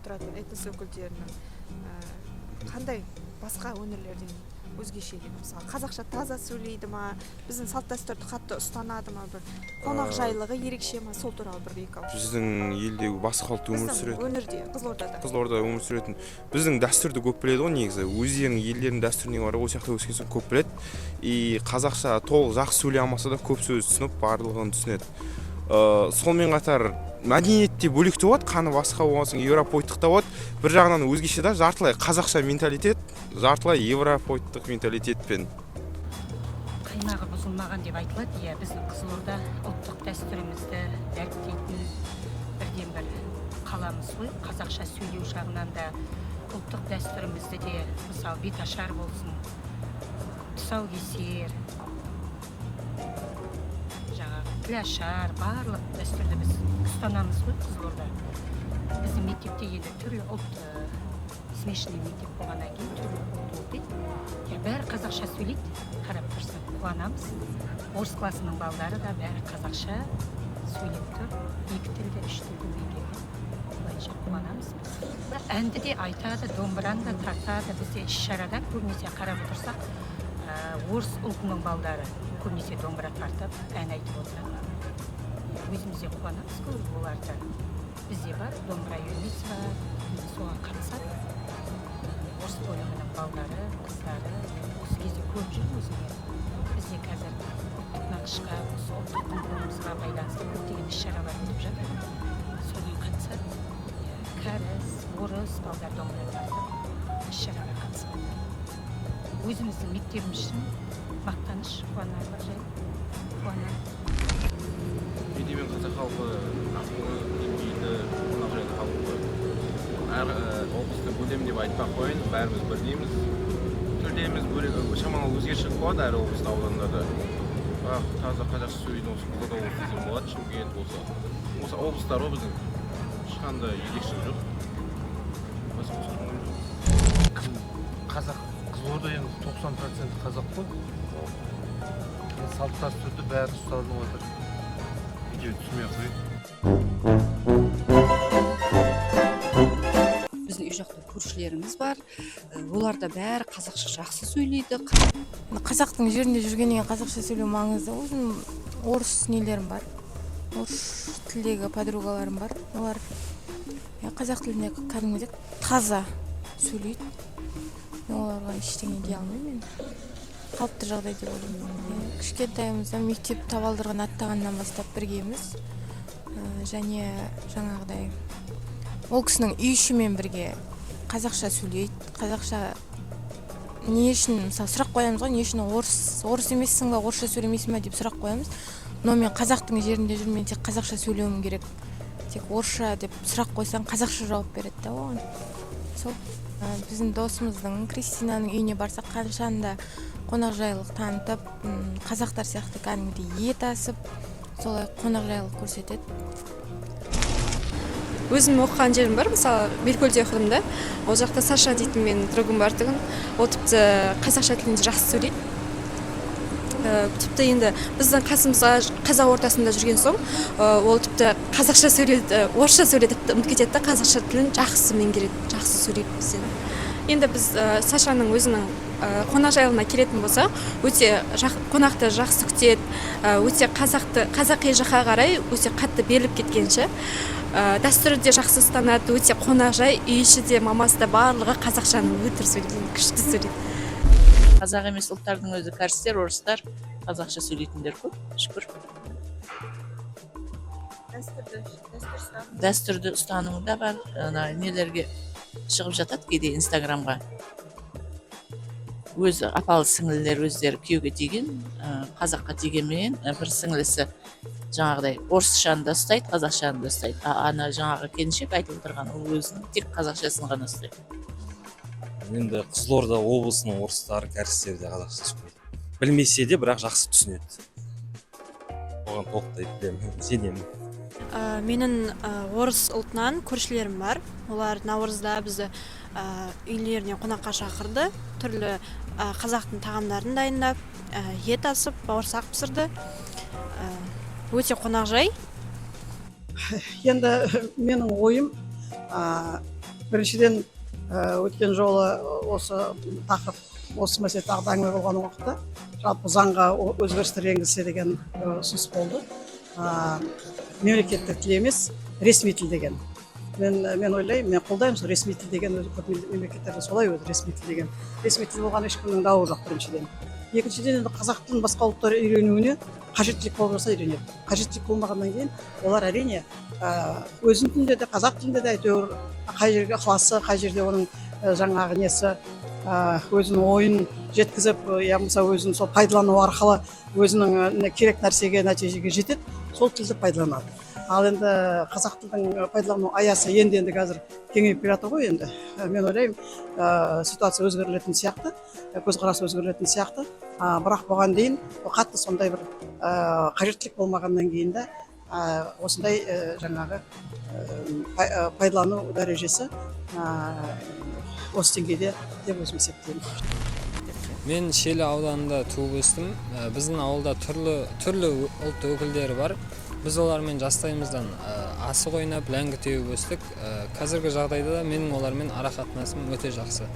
тұратын этнос өкілдерінің қандай басқа өңірлерден өзгешелігі, мысалы қазақша таза сөйлейді ма, біздің салт дәстүрді қатты ұстанады ма, бір қонақжайлығы ерекше ма, сол туралы бір екі ауыз. Біздің елдегі басқа ұлт өмір сүретін. Біздің өңірде, Қызылордада өмір сүретін. Біздің дәстүрді көп біледі ғой негізі. Өздерінің елдерінің дәстүріне бар, ол сияқты өскен соң көп біледі. И қазақша толық жақсы сөйлей алмаса да көп сөз түсініп, барлығын түсінеді. Сонымен қатар мәдениетте бөлек болады, қаны басқа болғасын европоидтық та болады. Bir жағынан өзгеше да жартылай қазақша менталитет, жартылай европоидтық менталитетпен. Қаймағы бұзылмаған деп айтылады. Иә, біздің Қызылорда ұлттық дәстүрімізді дәріптейтін бірден бір қаламыз ғой. Қазақша сөйлеу жағынан да ұлттық дәстүрімізді де, мысалы, беташар болсын, тұсаукесер, тілашар, барлық дәстүрді біз ұстанамыз ғой Қызылорда. Біздің мектепте енді түрлі ұлт, смешный мектеп болғаннан кейін түрлі ұлт оқиды. Бәрі қазақша сөйлейді, қарап тұрсақ қуанамыз. Орыс класының балдары да бәрі қазақша сөйлеп тұр. Екі тілді, үш тілді меңгерген. Олайша қуанамыз. Әнді де айтады, домбыраны да тартады. Бізде іс-шарада көбінесе қарап тұрсақ, орыс ұлтының балдары көбінесе домбыра тартып, ән айтып отырады. Өзімізде қуанамыз көріп оларды. Бізде бар, домбыра үйірмесі бар, соған қатысады. Орыс бөлімінің балдары, қыздары, осы кезде көп жүр өзіме. Бізде қазір ұлттық нақышқа, осы ұлттық құндылығымызға байланысты көптеген іс-шаралар өтіп жатыр. Соған қатысады. Кәріс, орыс балдар домбыра тартып, іс-шараға қатысады. Өзіміздің мектебіміз үшін мақтаныш, қуанарлық жай, қуанамыз. Егемен қазақ халқы ақылы, деңгейлі, қонақжайлы халық қой. Әр облысты бөлем деп айтпақ қойын, бәріміз бірдейміз. Тілдеріміз шамалы өзгешелік болады әр облыста, аудандарда. Бірақ таза қазақша сөйлейтін осы Қызылорда облысында болады, Шымкент болса. Осы облыстар ғой біздің. Ешқандай ерекшелік жоқ. Қазақ, Қызылорда енді 90% қазақ қой. Салт дәстүрді бәрі ұстанып отыр. Видео түсірмей қойып. Біздің үй жақта көршілеріміз бар. Олар да бәрі қазақша жақсы сөйлейді. Қазақтың жерінде жүргеннен қазақша сөйлеу маңызды. Өзім орыс нелерім бар. Орыс тілдегі подругаларым бар. Олар қазақ тілінде кәдімгідей таза сөйлейді. Оларға ештеңе дей алмаймын мен. Қалыпты жағдай деп ойлаймын. Кішкентайымыздан мектеп табалдырығын аттағаннан бастап біргеміз. Және жаңағыдай ол кісінің үй ішімен бірге қазақша сөйлейді. Қазақша не үшін, мысалы, сұрақ қоямыз ғой, не үшін орыс емессің ба, орысша сөйлемейсің ба деп сұрақ қоямыз. Но мен қазақтың жерінде жүрмін, тек қазақша сөйлеуім керек. Тек орысша деп сұрақ қойсаң, қазақша жауап береді да оған. Сол біздің досымыздың Кристинаның үйіне барсақ, қаншанда қонақжайлық танытып, қазақтар сияқты кәдімгідей ет асып, солай қонақжайлық көрсетеді. Өзім оқыған жерім бар, мысалы, Белкөлде оқыдым да. Ол жақта Саша дейтін менің другым бар тұғын. Ол тіпті қазақша тілінде жақсы сөйлейді. Тіпті енді біздің қасымызға қазақ ортасында жүрген соң, ол тіпті қазақша сөйлейді, орысша сөйлейді, ұмытып кетеді да, қазақша тілін жақсы меңгереді, жақсы сөйлейді бізден. Енді біз Сашаның өзінің қонақжайлығына келетін болсақ, өте қонақты жақсы күтеді, өте қазақи жаққа қарай өте қатты беріліп кеткенше, дәстүрі де жақсы ұстанады, өте қонақжай, үй іші де, мамасы да барлығы қазақшаны өтір сөйлейді, күшті сөйлейді. Қазақ емес ұлттардың өзі кәрістер, орыстар, қазақша сөйлейтіндер көп, шүкір. Дәстүрді ұстанымы да бар, нелерге шығып жатады кейде инстаграмға. Өз апалы сіңлілер өздері күйеуге тиген, қазаққа тигенмен бір сіңлісі жаңағыдай орысшаны да ұстайды, қазақшаны да ұстайды. Ана жаңағы келіншек айтып отырған, ол өзінің тек қазақшасын ғана ұстайды. Енді Қызылорда облысының орыстары, кәрістері де қазақша сөйлейді. Білмесе де, бірақ жақсы түсінеді. Оған тоқтайды, сенемін. Менің орыс ұлтынан көршілерім бар. Олар наурызда бізді үйлеріне қонаққа шақырды. Түрлі қазақтың тағамдарын дайындап, ет асып, бауырсақ пісірді. Өте қонақжай. Енді менің ойым, Біріншіден, өткен жолы осы тақырып осы мәселе тағы да әңгіме болған уақытта жалпы заңға өзгерістер енгізсе деген ұсыныс болды. Мемлекеттік тіл емес, ресми тіл деген. Мен ойлаймын, мен қолдаймын, сол ресми тіл деген көп мемлекеттерде солай өзі ресми тіл деген. Ресми тіл болған ешкімнің дауы жоқ біріншіден. Екіншіден, енді қазақ тілін басқа ұлттар үйренуіне қажеттілік болып жатса үйренеді. Қажеттілік болмағаннан кейін олар әрине өзінің тілінде де, қазақ тілінде де әйтеуір қай жерге ықыласы, қай жерде оның жаңағы несі өзінің ойын жеткізіп, я болмаса өзін сол пайдалану арқылы өзінің керек нәрсеге, нәтижеге жетеді, сол тілді пайдаланады. Ал енді қазақ тілдің пайдалану аясы енді қазір кеңейіп келе жатыр ғой енді. Мен ойлаймын, ситуация өзгерілетін сияқты, көзқарас өзгерілетін сияқты. Бірақ бұған дейін қатты сондай бір қажеттілік болмағаннан кейін де осындай жаңағы пайдалану дәрежесі осы деңгейде деп өзім есептеймін. Мен Шелі ауданында туып өстім. Біздің ауылда түрлі ұлт өкілдері бар. Біз олармен жастайымыздан асық ойнап, ләңгі теуіп өстік. Қазіргі жағдайда да менің олармен ара қатынасым өте жақсы.